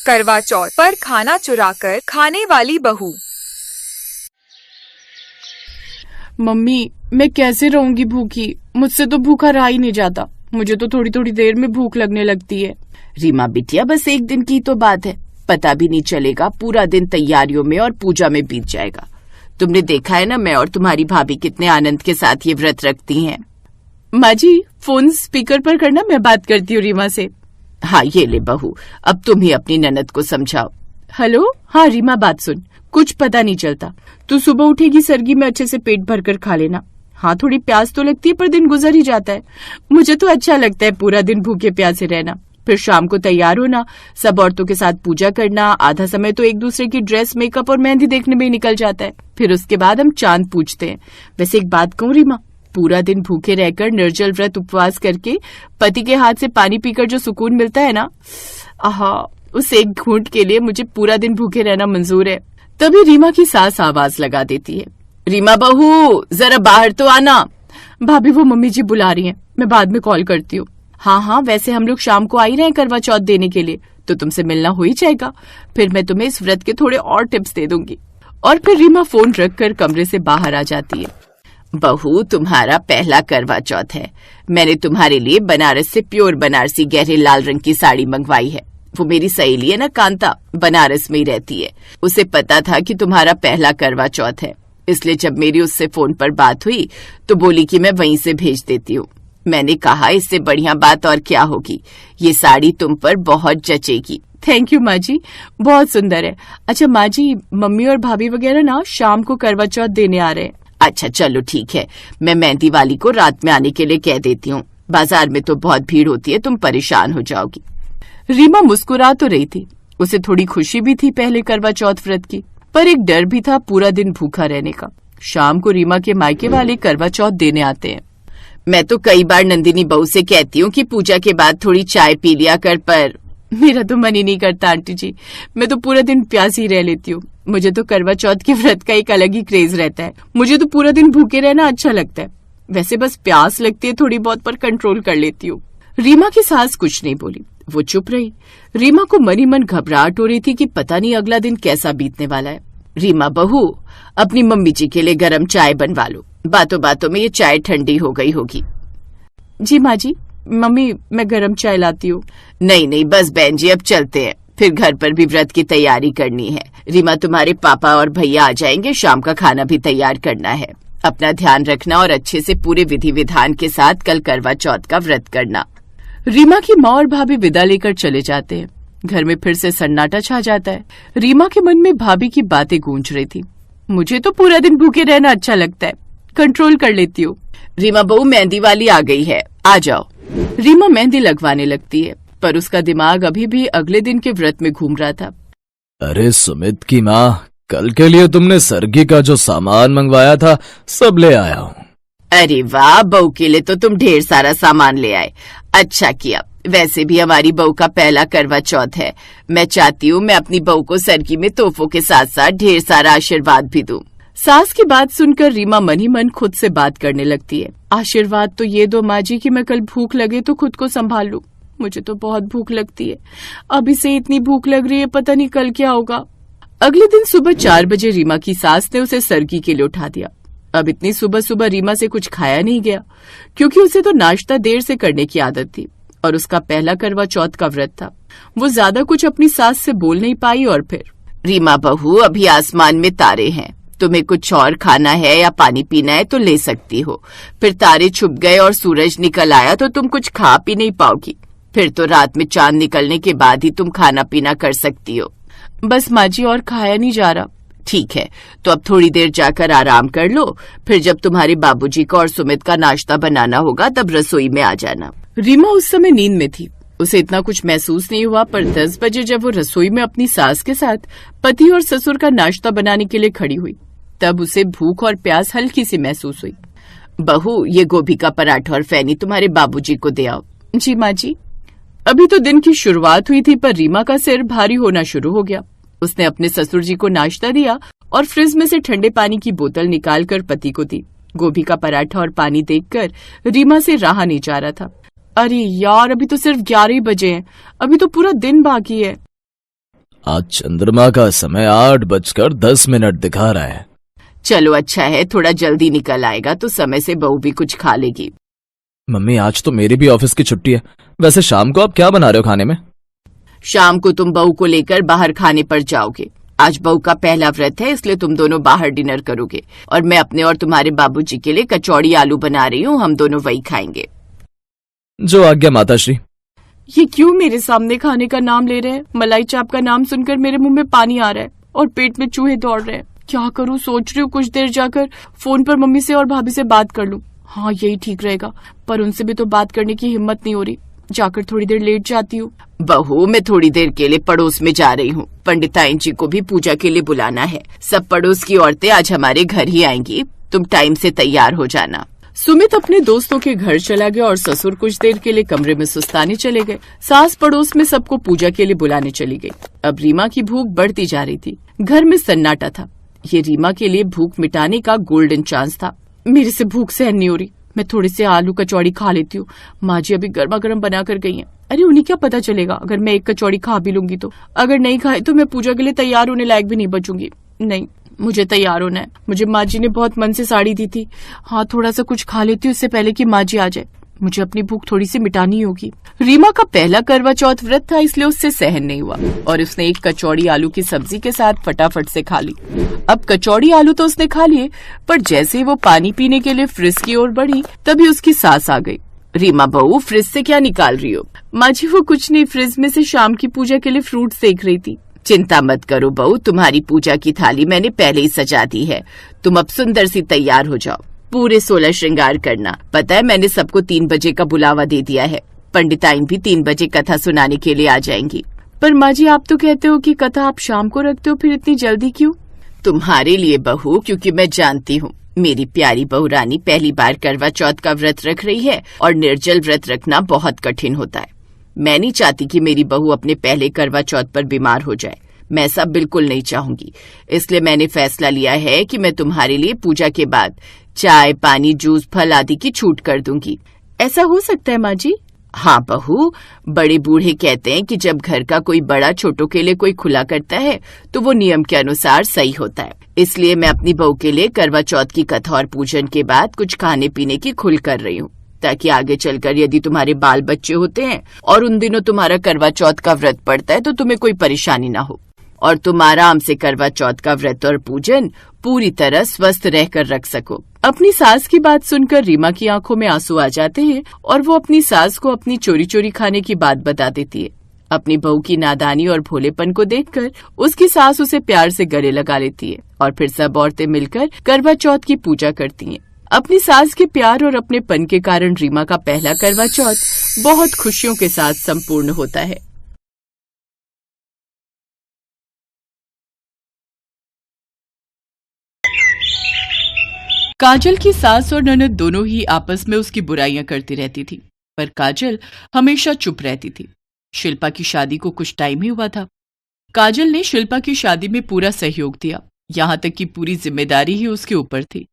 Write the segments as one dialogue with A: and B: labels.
A: करवा चौथ पर खाना चुराकर खाने वाली बहू।
B: मम्मी, मैं कैसे रहूंगी भूखी? मुझसे तो भूखा रहा ही नहीं जाता। मुझे तो थोड़ी थोड़ी देर में भूख लगने लगती है।
C: रीमा बिटिया, बस एक दिन की तो बात है, पता भी नहीं चलेगा, पूरा दिन तैयारियों में और पूजा में बीत जाएगा। तुमने देखा है ना, मैं और तुम्हारी भाभी कितने आनंद के साथ ये व्रत रखती हैं।
B: माँ जी, फोन स्पीकर पर करना, मैं बात करती हूँ रीमा से।
C: हाँ, ये ले बहू, अब तुम ही अपनी ननद को समझाओ।
B: हेलो। हाँ रीमा, बात सुन, कुछ पता नहीं चलता। तू सुबह उठेगी, सरगी में अच्छे से पेट भर कर खा लेना। हाँ, थोड़ी प्यास तो लगती है पर दिन गुजर ही जाता है। मुझे तो अच्छा लगता है पूरा दिन भूखे प्यासे रहना। फिर शाम को तैयार होना, सब औरतों के साथ पूजा करना, आधा समय तो एक दूसरे की ड्रेस, मेकअप और मेहंदी देखने में ही निकल जाता है। फिर उसके बाद हम चांद पूजते हैं। वैसे एक बात कहूँ रीमा, पूरा दिन भूखे रहकर निर्जल व्रत उपवास करके पति के हाथ से पानी पीकर जो सुकून मिलता है ना, आहा, उस एक घूंट के लिए मुझे पूरा दिन भूखे रहना मंजूर है। तभी रीमा की सास आवाज लगा देती है,
C: रीमा बहू, जरा बाहर तो आना।
B: भाभी, वो मम्मी जी बुला रही हैं, मैं बाद में कॉल करती हूँ। हाँ, वैसे हम लोग शाम को आ ही रहे हैं करवा चौथ देने के लिए, तो तुमसे मिलना हो ही जाएगा। फिर मैं तुम्हें इस व्रत के थोड़े और टिप्स दे दूंगी। और फिर रीमा फोन रखकर कमरे से बाहर आ जाती है।
C: बहू, तुम्हारा पहला करवा चौथ है। मैंने तुम्हारे लिए बनारस से प्योर बनारसी गहरे लाल रंग की साड़ी मंगवाई है। वो मेरी सहेली है ना कांता, बनारस में ही रहती है। उसे पता था कि तुम्हारा पहला करवा चौथ है, इसलिए जब मेरी उससे फोन पर बात हुई तो बोली कि मैं वहीं से भेज देती हूँ। मैंने कहा, इससे बढ़िया बात और क्या होगी, ये साड़ी तुम पर बहुत जचेगी।
B: थैंक यू माँ जी, बहुत सुंदर है। अच्छा माँ जी, मम्मी और भाभी वगैरह ना शाम को करवा चौथ देने आ रहे हैं।
C: अच्छा चलो ठीक है, मैं मेहंदी वाली को रात में आने के लिए कह देती हूँ। बाजार में तो बहुत भीड़ होती है, तुम परेशान हो जाओगी।
B: रीमा मुस्कुरा तो रही थी, उसे थोड़ी खुशी भी थी पहले करवा चौथ व्रत की, पर एक डर भी था पूरा दिन भूखा रहने का। शाम को रीमा के मायके वाले करवा चौथ देने आते हैं।
C: मैं तो कई बार नंदिनी बहू से कहती हूँ कि पूजा के बाद थोड़ी चाय पी लिया कर, पर
B: मेरा तो मन ही नहीं करता आंटी जी, मैं तो पूरा दिन प्यासी रह लेती हूँ। मुझे तो करवा चौथ के व्रत का एक अलग ही क्रेज रहता है। मुझे तो पूरा दिन भूखे रहना अच्छा लगता है। वैसे बस प्यास लगती है थोड़ी बहुत, पर कंट्रोल कर लेती हूँ। रीमा की सास कुछ नहीं बोली, वो चुप रही। रीमा को मन ही मन घबराहट हो रही थी कि पता नहीं अगला दिन कैसा बीतने वाला है।
C: रीमा बहू, अपनी मम्मी जी के लिए गरम चाय बनवा लो, बातों बातों में ये चाय ठंडी हो गई होगी।
B: जी माँ जी, मम्मी मैं गरम चाय लाती हूँ।
C: नहीं, बस बहन जी, अब चलते हैं, फिर घर पर भी व्रत की तैयारी करनी है। रीमा, तुम्हारे पापा और भैया आ जाएंगे, शाम का खाना भी तैयार करना है। अपना ध्यान रखना और अच्छे से पूरे विधि विधान के साथ कल करवा चौथ का व्रत करना।
B: रीमा की माँ और भाभी विदा लेकर चले जाते हैं। घर में फिर से सन्नाटा छा जाता है। रीमा के मन में भाभी की बातें गूंज रही थी। मुझे तो पूरा दिन भूखे रहना अच्छा लगता है, कंट्रोल कर लेती हूँ।
C: रीमा बहू, मेहंदी वाली आ गई है, आ जाओ।
B: रीमा मेहंदी लगवाने लगती है, पर उसका दिमाग अभी भी अगले दिन के व्रत में घूम रहा था।
D: अरे सुमित की माँ, कल के लिए तुमने सरगी का जो सामान मंगवाया था सब ले आया हूँ।
C: अरे वाह, बहू के लिए तो तुम ढेर सारा सामान ले आए, अच्छा किया। वैसे भी हमारी बहू का पहला करवा चौथ है। मैं चाहती हूँ मैं अपनी बहू को सरगी में तोहफों के साथ साथ ढेर सारा आशीर्वाद भी दूँ।
B: सास की बात सुनकर रीमा मन ही मन खुद से बात करने लगती है। आशीर्वाद तो ये दो माँ जी कि मैं कल भूख लगे तो खुद को संभाल लूं। मुझे तो बहुत भूख लगती है, अभी से इतनी भूख लग रही है, पता नहीं कल क्या होगा। अगले दिन सुबह 4 बजे रीमा की सास ने उसे सरगी के लिए उठा दिया। अब इतनी सुबह सुबह रीमा से कुछ खाया नहीं गया, क्योंकि उसे तो नाश्ता देर से करने की आदत थी और उसका पहला करवा चौथ का व्रत था। वो ज्यादा कुछ अपनी सास से बोल नहीं पाई। और फिर,
C: रीमा बहू, अभी आसमान में तारे हैं, तुम्हें कुछ और खाना है या पानी पीना है तो ले सकती हो। फिर तारे छुप गए और सूरज निकल आया तो तुम कुछ खा पी नहीं पाओगी। फिर तो रात में चांद निकलने के बाद ही तुम खाना पीना कर सकती हो।
B: बस माँ जी, और खाया नहीं जा रहा।
C: ठीक है, तो अब थोड़ी देर जाकर आराम कर लो, फिर जब तुम्हारे बाबूजी का और सुमित का नाश्ता बनाना होगा तब रसोई में आ जाना।
B: रीमा उस समय नींद में थी, उसे इतना कुछ महसूस नहीं हुआ, पर 10 बजे जब वो रसोई में अपनी सास के साथ पति और ससुर का नाश्ता बनाने के लिए खड़ी हुई, तब उसे भूख और प्यास हल्की सी महसूस हुई।
C: बहू, ये गोभी का पराठा और फैनी तुम्हारे बाबूजी को दे आओ।
B: जी माँ जी। अभी तो दिन की शुरुआत हुई थी, पर रीमा का सिर भारी होना शुरू हो गया। उसने अपने ससुर जी को नाश्ता दिया और फ्रिज में से ठंडे पानी की बोतल निकालकर पति को दी। गोभी का पराठा और पानी देखकर रीमा से रहा नहीं जा रहा था। अरे यार, अभी तो सिर्फ 11 ही बजे हैं, अभी तो पूरा दिन बाकी है।
D: आज चंद्रमा का समय 8:10 दिखा रहा है।
C: चलो अच्छा है, थोड़ा जल्दी निकल आएगा तो समय से बहू भी कुछ खा लेगी।
D: मम्मी आज तो मेरी भी ऑफिस की छुट्टी है। वैसे शाम को आप क्या बना रहे हो खाने में?
C: शाम को तुम बहू को लेकर बाहर खाने पर जाओगे। आज बहू का पहला व्रत है, इसलिए तुम दोनों बाहर डिनर करोगे और मैं अपने और तुम्हारे बाबूजी के लिए कचौड़ी आलू बना रही हूँ। हम दोनों वही खाएंगे।
D: जो आज्ञा माताश्री।
B: ये क्यों मेरे सामने खाने का नाम ले रहे हैं? मलाई चाप का नाम सुनकर मेरे मुंह में पानी आ रहा है और पेट में चूहे दौड़ रहे हैं। क्या करूं? सोच रही हूँ कुछ देर जाकर फोन पर मम्मी से और भाभी से बात कर लूं। हाँ यही ठीक रहेगा, पर उनसे भी तो बात करने की हिम्मत नहीं हो रही। जाकर थोड़ी देर लेट जाती हूँ।
C: बहू मैं थोड़ी देर के लिए पड़ोस में जा रही हूँ। पंडिताइन जी को भी पूजा के लिए बुलाना है। सब पड़ोस की औरतें आज हमारे घर ही आएंगी। तुम टाइम से तैयार हो जाना।
B: सुमित अपने दोस्तों के घर चला गया और ससुर कुछ देर के लिए कमरे में सुस्ताने चले गए। सास पड़ोस में सबको पूजा के लिए बुलाने चली गई। अब रीमा की भूख बढ़ती जा रही थी। घर में सन्नाटा था। ये रीमा के लिए भूख मिटाने का गोल्डन चांस था। मेरे से भूख सहन नहीं हो रही। मैं थोड़ी सी आलू कचौड़ी खा लेती हूँ। माँ जी अभी गर्मा गर्म बना कर गई हैं। अरे उन्हें क्या पता चलेगा अगर मैं एक कचौड़ी खा भी लूंगी तो? अगर नहीं खाए तो मैं पूजा के लिए तैयार होने लायक भी नहीं बचूंगी। नहीं, मुझे तैयार होना है। मुझे माँ जी ने बहुत मन से साड़ी दी थी। हाँ थोड़ा सा कुछ खा लेती हूँ इससे पहले कि माँ जी आ जाए। मुझे अपनी भूख थोड़ी सी मिटानी होगी। रीमा का पहला करवा चौथ व्रत था, इसलिए उससे सहन नहीं हुआ और उसने एक कचौड़ी आलू की सब्जी के साथ फटाफट से खा ली। अब कचौड़ी आलू तो उसने खा लिए, पर जैसे ही वो पानी पीने के लिए फ्रिज की ओर बढ़ी तभी उसकी सास आ गई।
C: रीमा बहू फ्रिज से क्या निकाल रही हो?
B: माँ जी वो कुछ नहीं, फ्रिज में से शाम की पूजा के लिए फ्रूट सेक रही थी।
C: चिंता मत करो बहू, तुम्हारी पूजा की थाली मैंने पहले ही सजा दी है। तुम अब सुंदर सी तैयार हो जाओ। पूरे 16 श्रृंगार करना। पता है मैंने सबको 3 बजे का बुलावा दे दिया है। पंडिताइन भी 3 बजे कथा सुनाने के लिए आ जाएंगी।
B: पर माँ जी आप तो कहते हो कि कथा आप शाम को रखते हो, फिर इतनी जल्दी क्यों?
C: तुम्हारे लिए बहू, क्योंकि मैं जानती हूँ मेरी प्यारी बहू रानी पहली बार करवा चौथ का व्रत रख रही है और निर्जल व्रत रखना बहुत कठिन होता है। मैं नहीं चाहती कि मेरी बहू अपने पहले करवा चौथ पर बीमार हो जाए। मैं ऐसा बिल्कुल नहीं चाहूंगी। इसलिए मैंने फैसला लिया है कि मैं तुम्हारे लिए पूजा के बाद चाय, पानी, जूस, फल आदि की छूट कर दूंगी।
B: ऐसा हो सकता है माँ जी?
C: हाँ बहू, बड़े बूढ़े कहते हैं कि जब घर का कोई बड़ा छोटों के लिए कोई खुला करता है तो वो नियम के अनुसार सही होता है। इसलिए मैं अपनी बहू के लिए करवा चौथ की कथा और पूजन के बाद कुछ खाने पीने की खुल कर रही हूँ, ताकि आगे चलकर यदि तुम्हारे बाल बच्चे होते हैं और उन दिनों तुम्हारा करवा चौथ का व्रत पड़ता है तो तुम्हें कोई परेशानी ना हो और तुम आराम से करवा चौथ का व्रत और पूजन पूरी तरह स्वस्थ रहकर रख सको।
B: अपनी सास की बात सुनकर रीमा की आंखों में आंसू आ जाते हैं और वो अपनी सास को अपनी चोरी चोरी खाने की बात बता देती है। अपनी बहू की नादानी और भोलेपन को देखकर उसकी सास उसे प्यार से गले लगा लेती है और फिर सब औरतें मिलकर करवा चौथ की पूजा करती हैं। अपनी सास के प्यार और अपने पन के कारण रीमा का पहला करवा चौथ बहुत खुशियों के साथ संपूर्ण होता है। काजल की सास और ननद दोनों ही आपस में उसकी बुराइयां करती रहती थी, पर काजल हमेशा चुप रहती थी। शिल्पा की शादी को कुछ टाइम ही हुआ था। काजल ने शिल्पा की शादी में पूरा सहयोग दिया, यहाँ तक कि पूरी जिम्मेदारी ही उसके ऊपर थी।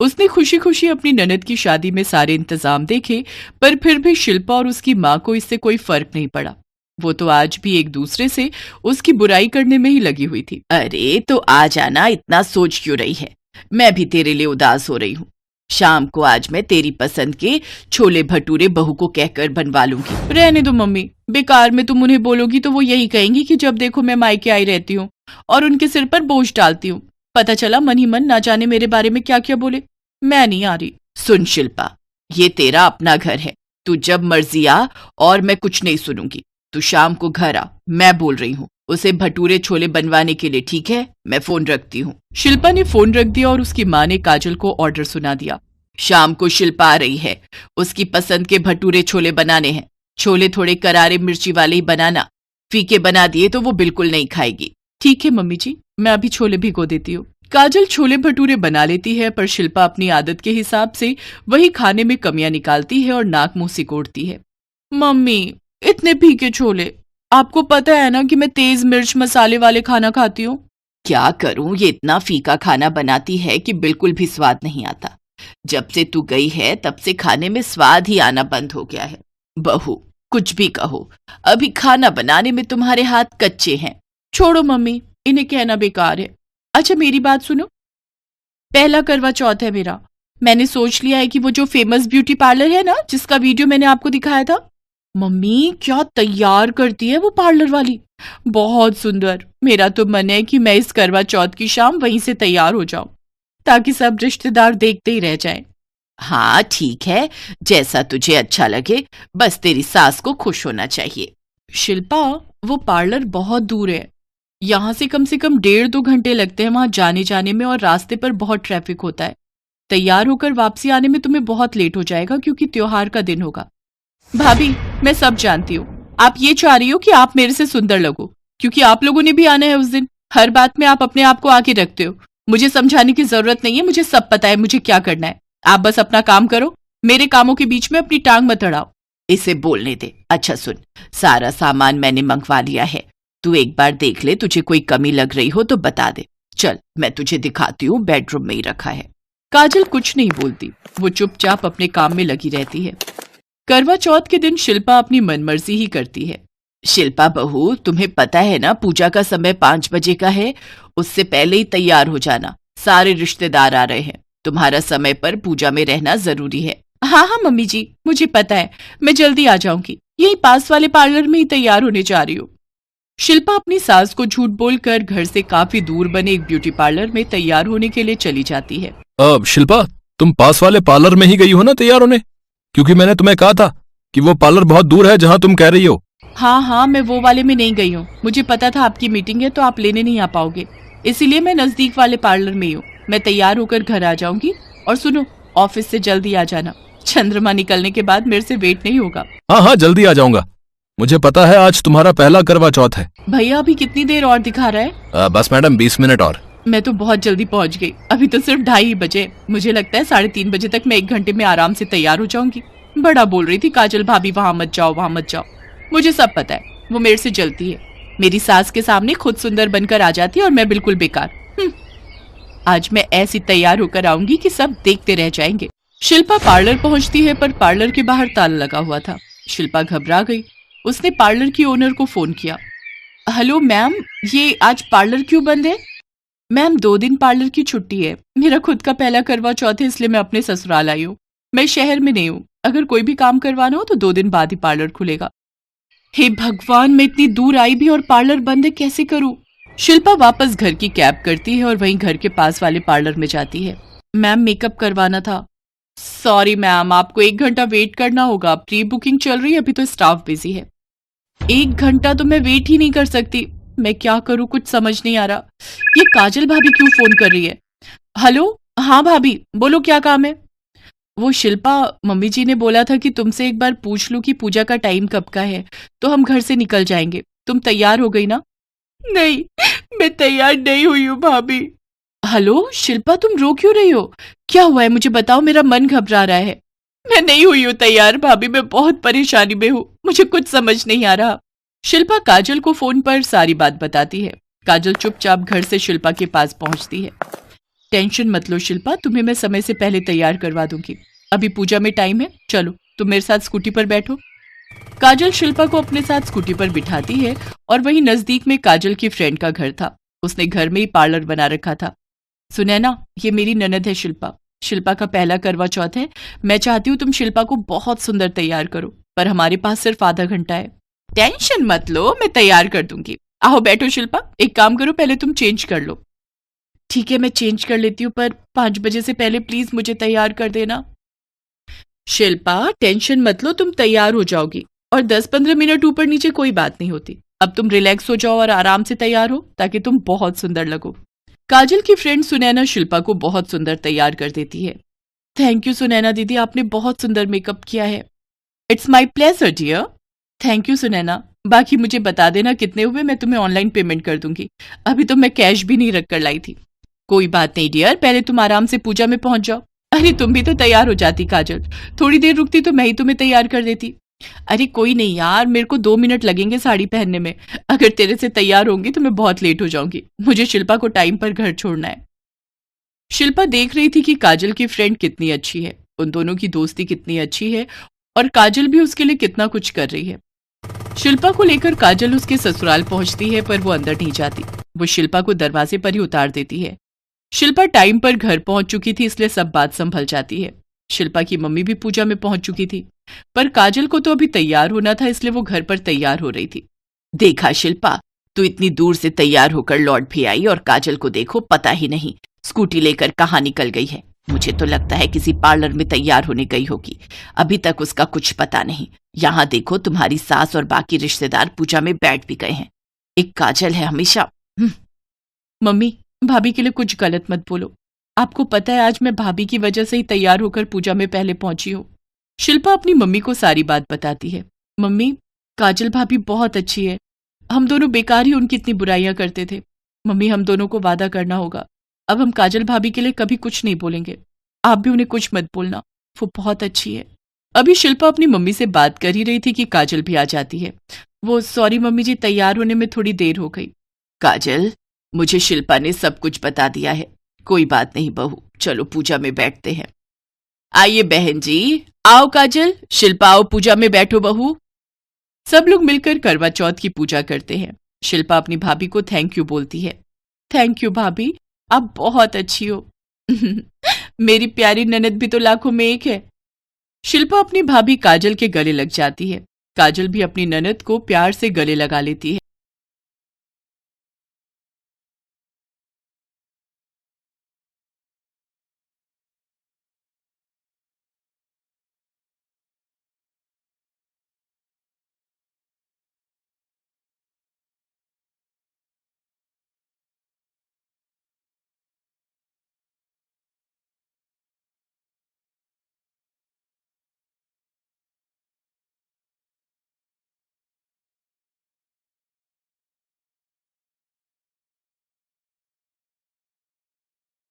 B: उसने खुशी खुशी अपनी ननद की शादी में सारे इंतजाम देखे, पर फिर भी शिल्पा और उसकी माँ को इससे कोई फर्क नहीं पड़ा। वो तो आज भी एक दूसरे से उसकी बुराई करने में ही लगी हुई थी।
C: अरे तो आ जाना, इतना सोच क्यों रही है? मैं भी तेरे लिए उदास हो रही हूँ। शाम को आज मैं तेरी पसंद के छोले भटूरे बहू को कहकर बनवा लूंगी।
B: रहने दो मम्मी, बेकार में तुम उन्हें बोलोगी तो वो यही कहेंगी कि जब देखो मैं मायके आई रहती हूँ और उनके सिर पर बोझ डालती हूँ। पता चला मन ही मन ना जाने मेरे बारे में क्या क्या बोले। मैं नहीं आ रही।
C: सुन शिल्पा, ये तेरा अपना घर है, तू जब मर्जी आ और मैं कुछ नहीं सुनूंगी। तू शाम को घर आ, मैं बोल रही हूँ। उसे भटूरे छोले बनवाने के लिए, ठीक है? मैं फोन रखती हूँ।
B: शिल्पा ने फोन रख दिया और उसकी माँ ने काजल को ऑर्डर सुना दिया।
C: शाम को शिल्पा आ रही है, उसकी पसंद के भटूरे छोले बनाने हैं। छोले थोड़े करारे मिर्ची वाले ही बनाना, फीके बना दिए तो वो बिल्कुल नहीं खाएगी।
B: ठीक है मम्मी जी, मैं अभी छोले भिगो देती हूँ। काजल छोले भटूरे बना लेती है, पर शिल्पा अपनी आदत के हिसाब से वही खाने में कमियां निकालती है और नाक मुंह सिकोड़ती है। मम्मी इतने फीके छोले, आपको पता है ना कि मैं तेज मिर्च मसाले वाले खाना खाती हूँ।
C: क्या करूं, ये इतना फीका खाना बनाती है कि बिल्कुल भी स्वाद नहीं आता। जब से तू गई है तब से खाने में स्वाद ही आना बंद हो गया है। बहू कुछ भी कहो, अभी खाना बनाने में तुम्हारे हाथ कच्चे हैं।
B: छोड़ो मम्मी, इन्हें कहना बेकार है। अच्छा मेरी बात सुनो, पहला करवा चौथ है मेरा। मैंने सोच लिया है कि वो जो फेमस ब्यूटी पार्लर है ना, जिसका वीडियो मैंने आपको दिखाया था, मम्मी क्या तैयार करती है वो पार्लर वाली, बहुत सुंदर। मेरा तो मन है कि मैं इस करवा चौथ की शाम वहीं से तैयार हो जाऊं, ताकि सब रिश्तेदार देखते ही रह जाएं।
C: हाँ ठीक है, जैसा तुझे अच्छा लगे, बस तेरी सास को खुश होना चाहिए।
B: शिल्पा, वो पार्लर बहुत दूर है, यहाँ से कम 1.5-2 घंटे लगते हैं वहां जाने जाने में, और रास्ते पर बहुत ट्रैफिक होता है। तैयार होकर वापसी आने में तुम्हें बहुत लेट हो जाएगा, क्योंकि त्योहार का दिन होगा। भाभी, मैं सब जानती हूँ, आप ये चाह रही हो कि आप मेरे से सुंदर लगो, क्योंकि आप लोगों ने भी आना है उस दिन। हर बात में आप अपने आप को आगे रखते हो। मुझे समझाने की जरूरत नहीं है, मुझे सब पता है मुझे क्या करना है। आप बस अपना काम करो, मेरे कामों के बीच में अपनी टांग मत अड़ाओ।
C: इसे बोलने दे। अच्छा सुन, सारा सामान मैंने मंगवा लिया है, तू एक बार देख ले, तुझे कोई कमी लग रही हो तो बता दे। चल मैं तुझे दिखाती हूँ, बेडरूम में ही रखा है।
B: काजल कुछ नहीं बोलती, वो चुपचाप अपने काम में लगी रहती है। करवा चौथ के दिन शिल्पा अपनी मनमर्जी ही करती है।
C: शिल्पा बहू, तुम्हें पता है ना पूजा का समय 5 बजे का है, उससे पहले ही तैयार हो जाना, सारे रिश्तेदार आ रहे हैं, तुम्हारा समय पर पूजा में रहना जरूरी है।
B: हाँ हाँ मम्मी जी, मुझे पता है, मैं जल्दी आ जाऊंगी, यही पास वाले पार्लर में ही तैयार होने जा रही हूँ। शिल्पा अपनी सास को झूठ बोलकर घर से काफी दूर बने एक ब्यूटी पार्लर में तैयार होने के लिए चली जाती है।
E: शिल्पा, तुम पास वाले पार्लर में ही गई हो ना तैयार होने? क्योंकि मैंने तुम्हें कहा था कि वो पार्लर बहुत दूर है जहाँ तुम कह रही हो।
B: हाँ, मैं वो वाले में नहीं गई हूँ, मुझे पता था आपकी मीटिंग है तो आप लेने नहीं आ पाओगे, इसीलिए मैं नजदीक वाले पार्लर में ही हूँ। मैं तैयार होकर घर आ जाऊंगी, और सुनो, ऑफिस से जल्दी आ जाना, चंद्रमा निकलने के बाद मेरे से वेट नहीं होगा।
E: हाँ, जल्दी आ जाऊंगा। मुझे पता है आज तुम्हारा पहला करवा चौथ है।
B: भैया अभी कितनी देर और दिखा रहा है?
E: बस मैडम 20 मिनट और।
B: मैं तो बहुत जल्दी पहुंच गई, अभी तो सिर्फ 2:30 बजे। मुझे लगता है 3:30 बजे तक मैं 1 घंटे में आराम से तैयार हो जाऊंगी। बड़ा बोल रही थी काजल भाभी वहां मत जाओ, वहां मत जाओ। मुझे सब पता है, वो मेरे से जलती है। मेरी सास के सामने खुद सुंदर बनकर आ जाती है और मैं बिल्कुल बेकार। आज मैं ऐसी तैयार होकर आऊंगी कि सब देखते रह जाएंगे। शिल्पा पार्लर पहुंचती है, पर पार्लर के बाहर ताला लगा हुआ था। शिल्पा घबरा गई, उसने पार्लर की ओनर को फोन किया। हेलो मैम, ये आज पार्लर क्यों बंद है? मैम 2 दिन पार्लर की छुट्टी है, मेरा खुद का पहला करवा चौथ है, इसलिए मैं अपने ससुराल आई हूँ, मैं शहर में नहीं हूँ। अगर कोई भी काम करवाना हो तो 2 दिन बाद ही पार्लर खुलेगा। हे भगवान, मैं इतनी दूर आई भी और पार्लर बंद है, कैसे करूँ? शिल्पा वापस घर की कैब करती है और वहीं घर के पास वाले पार्लर में जाती है। मैम मेकअप करवाना था। सॉरी मैम, आपको 1 घंटा वेट करना होगा, प्री बुकिंग चल रही है, अभी तो स्टाफ बिजी है। 1 घंटा तो मैं वेट ही नहीं कर सकती, मैं क्या करूं, कुछ समझ नहीं आ रहा। ये काजल भाभी क्यों फोन कर रही है? हेलो, हाँ भाभी बोलो, क्या काम है? वो शिल्पा, मम्मी जी ने बोला था कि तुमसे एक बार पूछ लूं कि पूजा का टाइम कब का है, तो हम घर से निकल जाएंगे। तुम तैयार हो गई ना? नहीं, मैं तैयार नहीं हुई हूँ भाभी। हेलो शिल्पा, तुम रो क्यों रही हो? क्या हुआ है मुझे बताओ, मेरा मन घबरा रहा है। मैं नहीं हुई हूँ तैयार भाभी, मैं बहुत परेशानी में हूँ, मुझे कुछ समझ नहीं आ रहा। शिल्पा काजल को फोन पर सारी बात बताती है। काजल चुपचाप घर से शिल्पा के पास पहुंचती है। टेंशन मत लो शिल्पा, तुम्हें मैं समय से पहले तैयार करवा दूंगी। अभी पूजा में टाइम है, चलो तुम मेरे साथ स्कूटी पर बैठो। काजल शिल्पा को अपने साथ स्कूटी पर बिठाती है और वहीं नजदीक में काजल की फ्रेंड का घर था। उसने घर में ही पार्लर बना रखा था। सुनैना, ये मेरी ननद है शिल्पा। शिल्पा का पहला करवा चौथ है, मैं चाहती हूँ तुम शिल्पा को बहुत सुंदर तैयार करो, पर हमारे पास सिर्फ आधा घंटा है। टेंशन मत लो, मैं तैयार कर दूंगी। आओ बैठो शिल्पा, एक काम करो, पहले तुम चेंज कर लो। ठीक है, मैं चेंज कर लेती हूँ, पर 5 बजे से पहले प्लीज मुझे तैयार कर देना। शिल्पा टेंशन मत लो, तुम तैयार हो जाओगी, और 10-15 मिनट ऊपर नीचे कोई बात नहीं होती। अब तुम रिलैक्स हो जाओ और आराम से तैयार हो, ताकि तुम बहुत सुंदर लगो। काजल की फ्रेंड सुनैना शिल्पा को बहुत सुंदर तैयार कर देती है। थैंक यू सुनैना दीदी, आपने बहुत सुंदर मेकअप किया है। It's my pleasure dear. Thank you Sunaina, बाकी मुझे बता देना कितने हुए, मैं तुम्हें ऑनलाइन पेमेंट कर दूंगी। अभी तो मैं कैश भी नहीं रख कर लाई थी। कोई बात नहीं डियर, पहले तुम आराम से पूजा में पहुंच जाओ। अरे तुम भी तो तैयार हो जाती काजल, थोड़ी देर रुकती तो मैं ही तुम्हें तैयार कर देती। अरे कोई नहीं यार, मेरे को 2 मिनट लगेंगे साड़ी पहनने में। अगर तेरे से तैयार होंगी तो मैं बहुत लेट हो जाऊंगी, मुझे शिल्पा को टाइम पर घर छोड़ना है। शिल्पा देख रही थी कि काजल की फ्रेंड कितनी अच्छी है, उन दोनों की दोस्ती कितनी अच्छी है, और काजल भी उसके लिए कितना कुछ कर रही है। शिल्पा को लेकर काजल उसके ससुराल पहुंचती है, पर वो अंदर नहीं जाती। वो शिल्पा को दरवाजे पर ही उतार देती है। शिल्पा टाइम पर घर पहुंच चुकी थी, इसलिए सब बात संभल जाती है। शिल्पा की मम्मी भी पूजा में पहुंच चुकी थी, पर काजल को तो अभी तैयार होना था, इसलिए वो घर पर तैयार हो रही थी।
C: देखा शिल्पा, तू इतनी दूर से तैयार होकर लौट भी आई और काजल को देखो पता ही नहीं स्कूटी लेकर कहाँ निकल गई है। मुझे तो लगता है किसी पार्लर में तैयार होने गई होगी, अभी तक उसका कुछ पता नहीं। यहाँ देखो तुम्हारी सास और बाकी रिश्तेदार पूजा में बैठ भी गए हैं, एक काजल है हमेशा।
B: मम्मी, भाभी के लिए कुछ गलत मत बोलो। आपको पता है आज मैं भाभी की वजह से ही तैयार होकर पूजा में पहले पहुंची हूँ। शिल्पा अपनी मम्मी को सारी बात बताती है। मम्मी, काजल भाभी बहुत अच्छी है, हम दोनों बेकार ही उनकी इतनी बुराइयां करते थे। मम्मी, हम दोनों को वादा करना होगा, अब हम काजल भाभी के लिए कभी कुछ नहीं बोलेंगे। आप भी उन्हें कुछ मत बोलना, वो बहुत अच्छी है। अभी शिल्पा अपनी मम्मी से बात कर ही रही थी कि काजल भी आ जाती है। वो, सॉरी मम्मी जी, तैयार होने में थोड़ी देर हो गई।
C: काजल, मुझे शिल्पा ने सब कुछ बता दिया है। कोई बात नहीं बहू, चलो पूजा में बैठते हैं। आइए बहन जी, आओ काजल, शिल्पा आओ पूजा में बैठो बहू। सब लोग मिलकर करवा चौथ की पूजा करते हैं। शिल्पा अपनी भाभी को थैंक यू बोलती है।
B: थैंक यू भाभी, आप बहुत अच्छी हो। मेरी प्यारी ननद भी तो लाखों में एक है। शिल्पा अपनी भाभी काजल के गले लग जाती है। काजल भी अपनी ननद को प्यार से गले लगा लेती है।